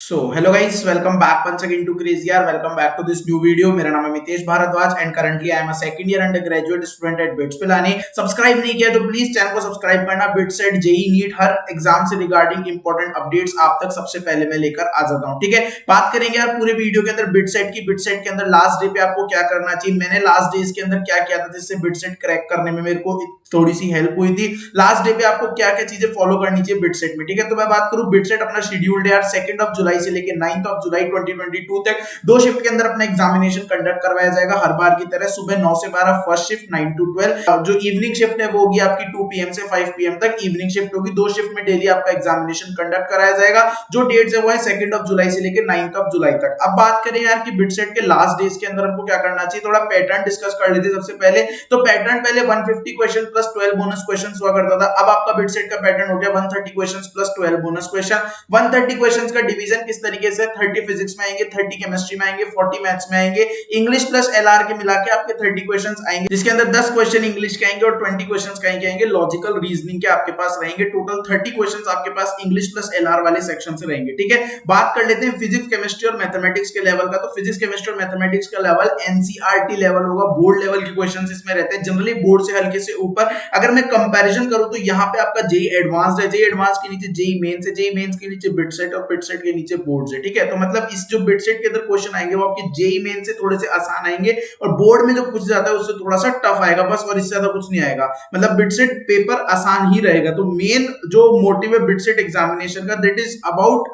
Hello guys, welcome back once again to crazy यार। Welcome back to this new video. मेरा नाम है Mitesh Bhardwaj and currently I am a second year undergraduate student at BITS Pilani. Subscribe नहीं किया तो please channel को subscribe करना। BITS at JEE NEET हर एग्जाम से रिगार्डिंग इंपॉर्टेंट अपडेट्स आप तक सबसे पहले मैं लेकर आ जाता हूं। ठीक है, बात करेंगे यार पूरे वीडियो के अंदर बिटसेट की। बिटसेट के अंदर लास्ट डे पे आपको क्या करना चाहिए, मैंने लास्ट डेज के अंदर क्या किया था जिससे बिटसेट क्रैक करने में मेरे को थोड़ी सी हेल्प हुई थी। लास्ट डे पे आपको क्या क्या चीजें फॉलो करनी चाहिए बिटसेट में। ठीक है, तो मैं बात करूं बिटसेट अपना शेड्यूल्ड है यार 2 जुलाई से लेकर 9 जुलाई 2022 तक दो शिफ्ट के अंदर अपना एग्जामिनेशन कंडक्ट करवाया जाएगा हर बार की तरह। सुबह 9 से 12 फर्स्ट शिफ्ट, 9 to 12। जो इवनिंग शिफ्ट है वो होगी आपकी 2 PM से 5 PM तक इवनिंग शिफ्ट होगी। दो शिफ्ट में डेली आपका एग्जामिनेशन कंडक्ट कराया जाएगा। जो डेट्स है वो है 2 जुलाई से लेकर 9 जुलाई तक। अब बात करें यार कि बिटसेट के लास्ट डेज के अंदर हमको क्या करना चाहिए, थोड़ा पैटर्न डिस्कस कर लेते हैं सबसे पहले। तो पैटर्न पहले 150 क्वेश्चन प्लस 12 बोनस क्वेश्चन हुआ करता था। अब आपका बिटसेट का पैटर्न हो गया 130 question plus 12 bonus question. 130 question का डिवीजन किस तरीके से, 30 फिजिक्स में आएंगे, 30 केमिस्ट्री में आएंगे, 40 मैथ्स में आएंगे। इंग्लिश प्लस एलआर के मिला के आपके 30 क्वेश्चंस आएंगे, जिसके अंदर 10 क्वेश्चन इंग्लिश के आएंगे और 20 क्वेश्चंस कहीं के आएंगे लॉजिकल रीजनिंग के आपके पास रहेंगे। टोटल 30 क्वेश्चंस आपके पास इंग्लिश प्लस एलआर वाले सेक्शन से रहेंगे। ठीक है, बात कर लेते हैं फिजिक्स केमिस्ट्री और मैथमेटिक्स के लेवल का। तो फिजिक्स केमिस्ट्री और मैथमेटिक्स का लेवल एनसीईआरटी लेवल होगा। बोर्ड लेवल के क्वेश्चंस इसमें रहते हैं, जनरली बोर्ड से हल्के से ऊपर। अगर मैं कंपैरिजन करूं तो यहाँ पे आपका जेई एडवांस्ड है, जेई एडवांस के नीचे जेई मेंस है, जेई मेंस के नीचे बिटसेट और बिटसेट के नीचे बोर्ड्स है। ठीक है, तो मतलब इस जो बिटसेट के अंदर क्वेश्चन आएंगे वो आपके जेई मेन से थोड़े से आसान आएंगे और बोर्ड में जो पूछ जाता है उससे थोड़ा सा टफ आएगा बस, और इससे ज्यादा कुछ नहीं आएगा। मतलब बिटसेट पेपर आसान ही रहेगा। तो मेन जो मोटिव है बिटसेट एग्जामिनेशन का, that is about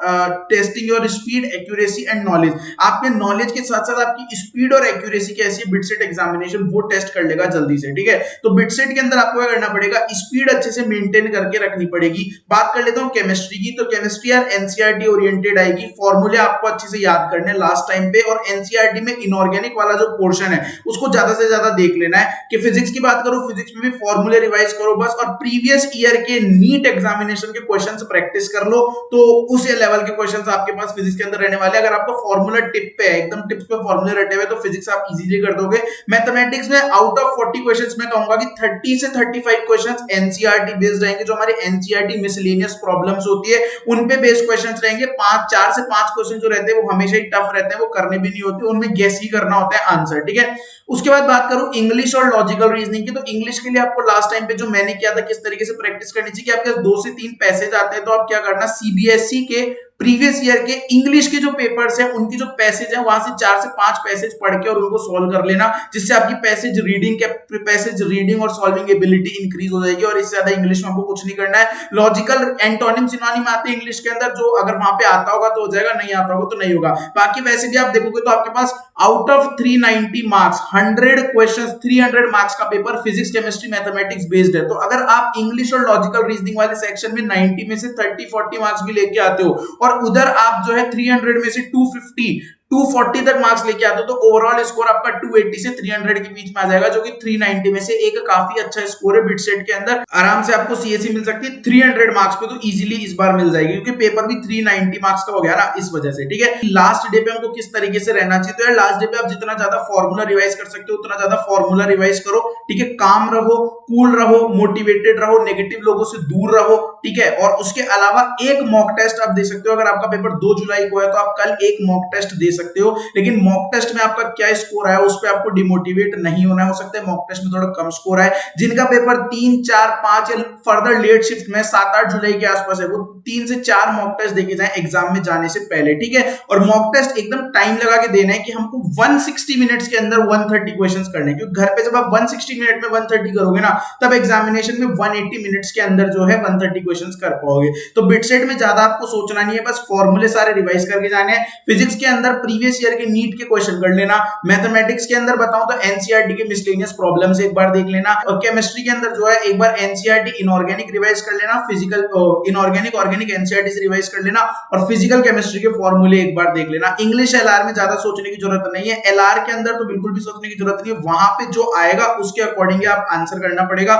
testing your speed, accuracy and knowledge. आपके नॉलेज के साथ साथ आपकी स्पीड और एक्यूरेसी कैसी है बिटसेट एग्जामिनेशन वो टेस्ट कर लेगा जल्दी से। ठीक है, तो बिटसेट के अंदर आपको क्या करना पड़ेगा, स्पीड अच्छे से मेंटेन करके रखनी पड़ेगी। बात कर लेता हूं केमिस्ट्री की। तो केमिस्ट्री यार एनसीईआरटी ओरिएंटेड आएगी। फॉर्मूले आपको अच्छे से याद करने लास्ट टाइम पे, और एनसीईआरटी में इनऑर्गेनिक वाला जो पोर्शन है उसको ज्यादा से ज्यादा देख लेना है। कि फिजिक्स की बात करो, फिजिक्स में भी फॉर्मूले रिवाइज करो बस, और प्रीवियस ईयर के नीट एग्जामिनेशन के क्वेश्चंस प्रैक्टिस कर लो। तो उस लेवल के क्वेश्चंस आपके पास फिजिक्स के अंदर रहने वाले। अगर आपका फॉर्मूला टिप पे है, एकदम टिप्स पे फॉर्मूले रटे हुए, तो फिजिक्स आप इजीली कर दोगे। मैथमेटिक्स में आउट ऑफ 40 क्वेश्चंस मैं कहूंगा कि 30 से 35 क्वेश्चंस एनसीईआरटी बेस्ड रहेंगे। जो हमारे एनसीईआरटी मिसलेनियस प्रॉब्लम्स होती है उन पे बेस्ड क्वेश्चंस रहेंगे। 4 से 5 क्वेश्चन जो रहते हैं वो हमेशा ही टफ रहते हैं, वो करने भी नहीं होते, उनमें गेस ही करना होता है आंसर। ठीक है, उसके बाद बात करूं इंग्लिश और लॉजिकल रीजनिंग की। तो इंग्लिश के लिए आपको लास्ट टाइम पे जो मैंने किया था किस तरीके से प्रैक्टिस करनी चाहिए, कि आपके पास 2 से 3 पैसेज आते हैं। तो आप क्या करना, सीबीएसई के प्रीवियस ईयर के इंग्लिश के जो पेपर्स हैं उनकी जो पैसेज है वहां से 4 से 5 पैसेज पढ़ के और उनको सॉल्व कर लेना, जिससे आपकी पैसेज रीडिंग और सॉल्विंग एबिलिटी इंक्रीज हो जाएगी। और इससे ज्यादा इंग्लिश में आपको कुछ नहीं करना है। लॉजिकल एंटोनिम सिनोनिम आते हैं इंग्लिश के अंदर, जो अगर वहां पे आता होगा तो हो जाएगा, नहीं आता होगा तो नहीं होगा। बाकी वैसे भी आप देखोगे तो आपके पास out of 390 marks 100 questions 300 marks का paper physics chemistry mathematics based है। तो अगर आप इंग्लिश और लॉजिकल रीजनिंग वाले सेक्शन में 90 में से 30-40 मार्क्स भी लेके आते हो, और उधर आप जो है 300 में से 240 तक मार्क्स लेके आते हो, तो ओवरऑल स्कोर आपका 280 से 300 के बीच में आ जाएगा, जो कि 390 में से एक काफी अच्छा स्कोर है। बिटसेट के अंदर आराम से आपको सीएससी मिल सकती है 300 मार्क्स पे, तो इजीली इस बार मिल जाएगी, क्योंकि पेपर भी 390 मार्क्स का हो गया ना, इस वजह से। ठीक है, लास्ट डे पे हमको किस तरीके से रहना चाहिए, तो यार लास्ट डे पे आप जितना ज्यादा फॉर्मूला रिवाइज कर सकते हो उतना ज्यादा फॉर्मूला रिवाइज करो। ठीक है, काम रहो, कूल रहो, मोटिवेटेड रहो, नेगेटिव लोगों से दूर रहो। ठीक है, और उसके अलावा एक मॉक टेस्ट आप दे सकते हो। अगर आपका पेपर 2 जुलाई को है तो आप कल एक मॉक टेस्ट दे सकते हो, लेकिन मॉक टेस्ट में आपका क्या स्कोर आया उस पर आपको डिमोटिवेट नहीं होना है। हो सकता है मॉक टेस्ट में थोड़ा कम स्कोर आए। जिनका पेपर 3, 4, 5 या फर्दर लेट शिफ्ट में 7-8 जुलाई के आसपास है, वो 3 से 4 मॉक टेस्ट देके जाएं एग्जाम में जाने से पहले। ठीक है, और मॉक टेस्ट एकदम टाइम लगा के देना है, कि हमको 160 मिनट्स के अंदर 130 क्वेश्चंस करने हैं। क्योंकि घर पे जब आप 160 मिनट में 130 करोगे ना, तब एग्जामिनेशन में 180 मिनट्स के अंदर जो है 130 क्वेश्चंस कर पाओगे। तो बिटसेट में ज्यादा आपको सोचना नहीं है, बस फॉर्मूले सारे रिवाइज करके जाने हैं। फिजिक्स के अंदर प्रीवियस ईयर के नीट के क्वेश्चन कर लेना। मैथमेटिक्स के अंदर बताऊं तो एनसीईआरटी के मिसलेनियस प्रॉब्लम्स एक बार देख लेना, और केमिस्ट्री के अंदर जो है एक बार एनसीईआरटी इनऑर्गेनिक रिवाइज कर लेना, फिजिकल इनऑर्गेनिक ऑर्गेनिक एनसीईआरटी से रिवाइज कर लेना, और फिजिकल केमिस्ट्री के फॉर्मूले एक बार देख लेना। इंग्लिश एलआर में ज्यादा सोचने की जरूरत नहीं है, एलआर के अंदर तो बिल्कुल भी सोचने की जरूरत नहीं है, वहां पे जो आएगा उसके अकॉर्डिंग आप आंसर करना पड़ेगा।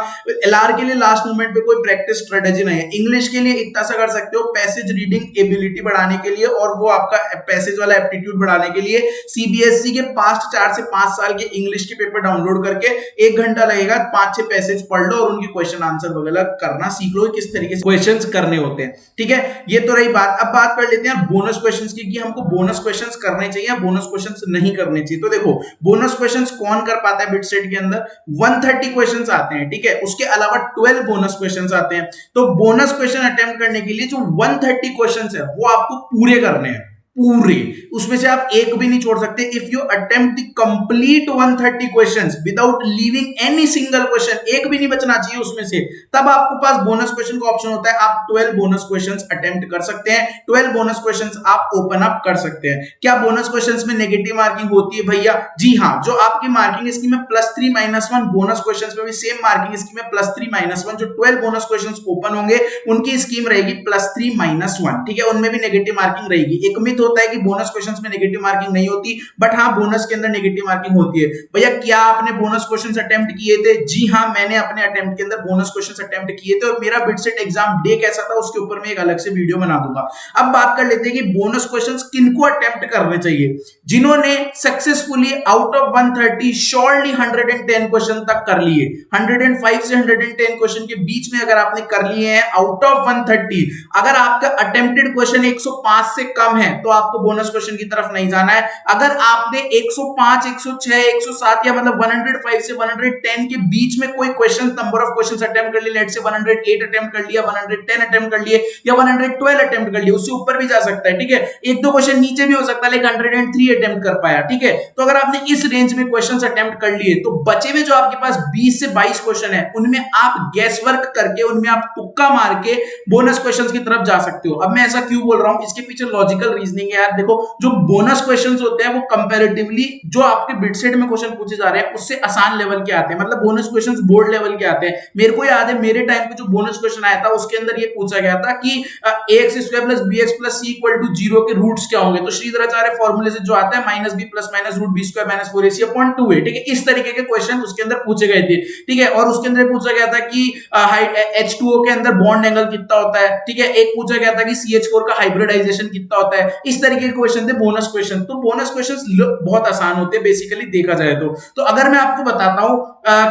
एलआर के लिए लास्ट मोमेंट पे कोई प्रैक्टिस स्ट्रेटेजी नहीं है। इंग्लिश के लिए इतना सा कर सकते हो, पैसेज रीडिंग एबिलिटी बढ़ाने के लिए, और वो आपका पैसेज वाला एप्टीट्यूड स्पीड बढ़ाने के लिए सीबीएसई के पास्ट 4 से 5 साल के इंग्लिश के पेपर डाउनलोड करके 1 घंटा लगेगा, 5-6 पैसेज पढ़ लो और उनकी क्वेश्चन आंसर वगैरह करना सीख लो, किस तरीके से क्वेश्चंस करने होते हैं। ठीक है, ये तो रही बात। अब बात कर लेते हैं बोनस क्वेश्चंस की कि हमको बोनस क्वेश्चंस करने चाहिए या बोनस क्वेश्चंस नहीं करने चाहिए। तो देखो, बोनस क्वेश्चंस कौन कर पाता है बिटसेट के अंदर? 130 क्वेश्चंस आते हैं, ठीक है, उसके अलावा 12 बोनस क्वेश्चंस आते हैं। तो बोनस क्वेश्चन अटेम्प्ट करने के लिए जो 130 क्वेश्चंस है वो आपको पूरे करने हैं, पूरे, उसमें से आप एक भी नहीं छोड़ सकते। If you attempt the complete 130 questions without leaving any single question, एक भी नहीं बचना चाहिए उसमें से, तब आपके पास बोनस क्वेश्चन का ऑप्शन होता है। आप 12 बोनस क्वेश्चंस अटेम्प्ट कर सकते हैं, 12 बोनस क्वेश्चंस आप ओपन अप कर सकते हैं। क्या बोनस क्वेश्चंस में नेगेटिव मार्किंग होती है भैया? जी हाँ, जो आपकी मार्किंग स्कीम है +3 -1, बोनस क्वेश्चंस में भी सेम मार्किंग स्कीम है +3 -1। जो 12 बोनस क्वेश्चंस ओपन होंगे उनकी स्कीम रहेगी +3 -1, ठीक है, उनमें भी नेगेटिव मार्किंग रहेगी। एक मिथ होता है कि बोनस क्वेश्चंस में नेगेटिव मार्किंग नहीं होती, बट हाँ, बोनस के अंदर नेगेटिव मार्किंग होती है। भैया क्या आपने बोनस क्वेश्चंस अटेम्प्ट किए थे? जी हाँ, मैंने अपने अटेम्प्ट के अंदर बोनस क्वेश्चंस अटेम्प्ट किए थे और मेरा बिटसेट एग्जाम डे कैसा था उसके ऊपर मैं एक अलग से वीडियो बना दूंगा। अब बात कर लेते हैं कि बोनस क्वेश्चंस किनको अटेम्प्ट करने चाहिए। जिन्होंने successfully out of 130 surely 110 question तक कर लिए, 105 से 110 क्वेश्चन के बीच में अगर आपने कर लिए हैं आउट ऑफ 130, अगर आपका अटेम्प्टेड क्वेश्चन 105 से कम है तो आपको बोनस क्वेश्चन की तरफ नहीं जाना है। अगर आपने 105, 106, 107 या मतलब 105 से 110 के बीच में कोई question, number of questions attempt कर लिए, लेट से 108 अटेम्प्ट कर लिया, 110 अटेम्प्ट कर लिए या 112 अटेम्प्ट कर लिए, उससे ऊपर भी जा सकता है, ठीक है, एक दो क्वेश्चन नीचे भी हो सकता है, लेकिन 103 अटेम्प्ट कर पाया, ठीक है। तो अगर आपने इस रेंज में क्वेश्चंस अटेम्प्ट कर लिए तो बचे हुए जो आपके पास 20 से 22 क्वेश्चन है उनमें आप गैस वर्क करके, उनमें आप तुक्का मार के बोनस क्वेश्चंस की तरफ जा सकते हो। अब मैं ऐसा क्यों बोल रहा हूं, इसके पीछे लॉजिकल रीजनिंग है यार। देखो, जो बोनस क्वेश्चंस होते हैं वो कंपैरेटिवली जो आपके बिटसेट में क्वेश्चन पूछे जा रहे हैं उससे आसान लेवल के आते हैं, मतलब बोनस क्वेश्चंस बोर्ड लेवल के आते हैं। मेरे को याद है मेरे टाइम पे जो बोनस क्वेश्चन आया था उसके अंदर ये पूछा गया था कि ax² + bx + c = 0 के रूट्स क्या होंगे। तो श्रीधराचार्य फॉर्मूले से जो आता है -b + -√b² - 4ac/2a, ठीक है, इस तरीके के क्वेश्चन उसके अंदर पूछे गए थे, ठीक है। और उसके अंदर पूछा गया था कि H2O के अंदर बॉन्ड एंगल कितना होता है, ठीक है, एक पूछा गया था कि CH4 का हाइब्रिडाइजेशन कितना होता है। इस तरीके के क्वेश्चन थे बोनस क्वेश्चन। तो बोनस क्वेश्चंस बहुत आसान होते हैं बेसिकली देखा जाए तो अगर मैं आपको बताता हूं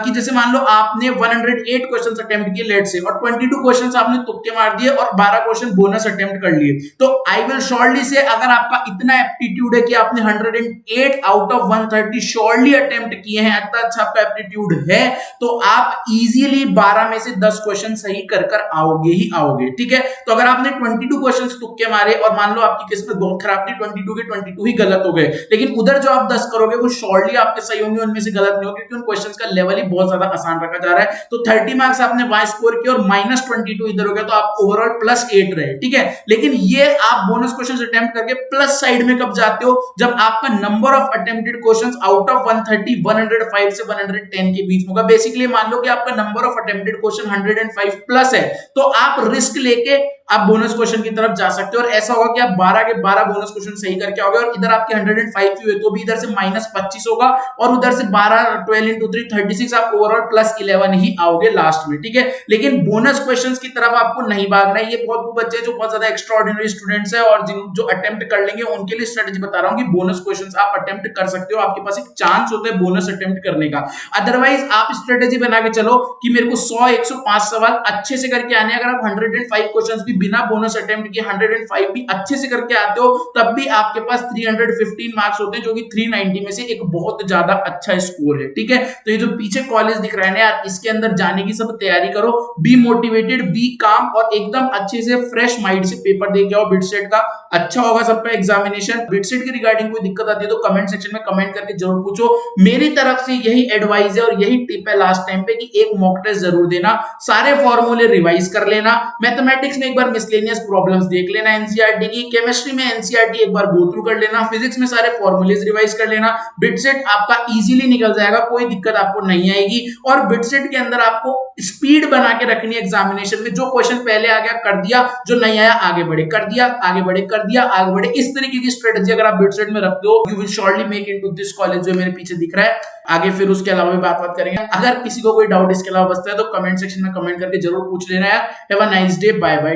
कि जैसे मान लो आपने 108 क्वेश्चंस अटेम्प्ट किए लेट से, और 22 क्वेश्चंस आपने तुक्के मार दिए और 12 क्वेश्चन बोनस अटेम्प्ट कर लिए, तो आई विल श्योरली से अगर आपका इतना एप्टीट्यूड है कि आपने 108 आउट ऑफ 130 श्योरली अटेम्प्ट किए हैं, इतना अच्छा आपका एप्टीट्यूड है, तो आप इजीली 12 में से 10 क्वेश्चन सही कर आओगे ही आओगे, ठीक है। तो अगर आपने 22 क्वेश्चंस तुक्के मारे और मान लो आपकी किस्मत बहुत खराब थी, 22 के 22 ही गलत हो गए, लेकिन उधर जो आप 10 करोगे वो श्योरली आपके सही होंगे, उनमें से गलत नहीं होंगे, क्योंकि उन क्वेश्चंस का लेवल ही बहुत ज्यादा आसान रखा जा रहा है। तो 30 मार्क्स आपने वहां स्कोर किए और -22 इधर हो गया, तो आप ओवरऑल +8 रहे, ठीक है। लेकिन ये आप बोनस क्वेश्चंस अटेम्प्ट करके प्लस साइड में कब जाते हो, जब आपका number of attempted questions out of 130 105 से 110 के बीच होगा। बेसिकली मान लो कि आपका number of attempted question 105 plus है, तो आप रिस्क लेके आप बोनस क्वेश्चन की तरफ जा सकते हो, और ऐसा होगा कि आप 12 के 12 बोनस क्वेश्चन सही करके आओगे, और इधर आपके 105 हुए तो भी इधर से -25 होगा, और उधर से 12 12 × 3 36, आप ओवरऑल +11 ही आओगे लास्ट में, ठीक है। लेकिन बोनस क्वेश्चंस की तरफ आपको नहीं भागना है। ये बहुत वो बच्चे जो बहुत ज्यादा एक्स्ट्राऑर्डिनरी स्टूडेंट्स है और जो अटेम्प्ट कर लेंगे उनके लिए स्ट्रेटजी बता रहा हूं कि बोनस क्वेश्चंस आप अटेम्प्ट कर सकते हो, आपके पास एक चांस होता है बोनस अटेम्प्ट करने का। अदरवाइज आप स्ट्रेटजी बना के चलो कि मेरे को 100 105 सवाल अच्छे से करके आने, अगर आप 105 क्वेश्चंस भी बिना बोनस अटेम्प्ट किए 105 भी अच्छे से करके आते हो, तब भी आपके पास 315 मार्क्स होते हैं, जो कि 390 में से एक बहुत ज्यादा अच्छा स्कोर है, ठीक है। तो ये जो पीछे कॉलेज दिख रहा है ना यार, इसके अंदर जाने की सब तैयारी करो, बी मोटिवेटेड, बी काम, और एकदम अच्छे से फ्रेश माइंड से पेपर दे के आओ बिटसेट का। अच्छा होगा सबका एग्जामिनेशन। बिटसेट की रिगार्डिंग कोई दिक्कत आती है तो कमेंट सेक्शन में कमेंट करके जरूर पूछो। मेरी तरफ से यही एडवाइस है और यही टिप है लास्ट टाइम पे कि एक मॉक टेस्ट जरूर देना, सारे फॉर्मूले रिवाइज कर लेना, मैथमेटिक्स में एक बार मिसलेनियस प्रॉब्लम्स देख लेना एनसीईआरटी की, केमिस्ट्री में एनसीईआरटी एक बार गो थ्रू कर लेना, फिजिक्स में सारे फॉर्मूलेज रिवाइज कर लेना। बिटसेट आपका इजीली निकल जाएगा, कोई दिक्कत आपको नहीं आएगी। और बिटसेट के अंदर आपको स्पीड बना के रखनी है एग्जामिनेशन में, जो क्वेश्चन पहले आ गया कर दिया, जो नहीं आया आगे बढ़े, कर दिया आगे बढ़े, कर दिया आगे बढ़े। इस तरीके की स्ट्रेटजी अगर आप बिटसेट में रखते हो, you will surely make into this college, जो मेरे पीछे दिख रहा है। आगे फिर उसके अलावा भी बात करेंगे। अगर किसी को कोई डाउट इसके अलावा बचता है तो कमेंट सेक्शन में कमेंट करके जरूर पूछ लेना यार। Have a nice day, bye bye.